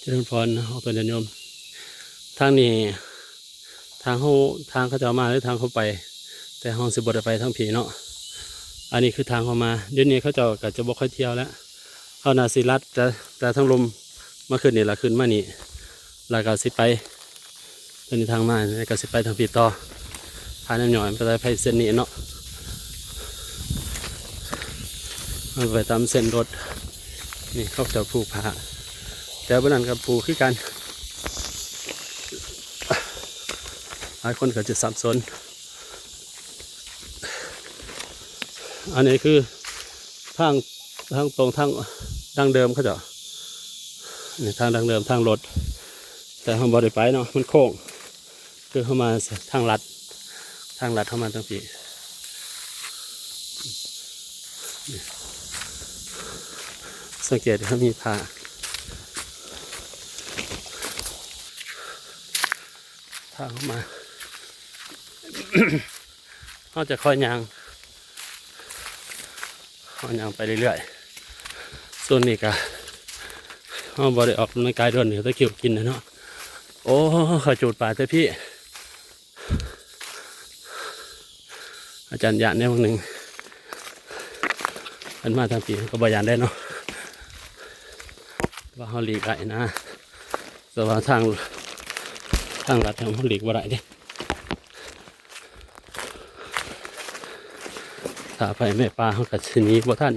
เจริญพรเอาตัวโยมทางนี้ทางเขาจะมาหรือทางเขาไปแต่ห้องสิบได้ไปทางผีเนาะอันนี้คือทางเขามาเดี๋ยวนี้เขาจะบอกค่อยเที่ยวแล้วเขานาสิรัดแต่ทางลมมาขึ้นนี่ละขึ้นมานี่แล้วก็สิไปตอนนี้ทางมาแล้วก็สิไปทางผีต่อทางน้ำหน่อยไปไปเส้นนี้เนาะมันไปตามเส้นรถนี่เขาจะผูกผ้าแต่บนนั้นกับผูกคือกันหลายคนก็จะสับสนอันนี้คือทางตรงทางดังเดิมเขาจะนี่ทางดังเดิมทางรถแต่เขาบริไปเนาะมันโค้งคือเข้ามาทางลัดเข้ามาทางผีสังเกตเขามีผ้าทางเข้ามา เขาจะค่อยยางไปเรื่อยๆส่วนนี้ก็เขาบริออกในกายด้วยเนี่ยตะคิวกินนะเนาะโอ้ขจูดป่าเจ้าพี่อาจารย์ยานเนี่ยบางหนึ่งมันมาทางปีก็บยานได้เนาะว่าเขาหลีกได้นะแต่ว่าทางลัดเขาหลีกว่าไรเด้ถ้าไปแม่ปลาเขากัดชนีบ่ท่าน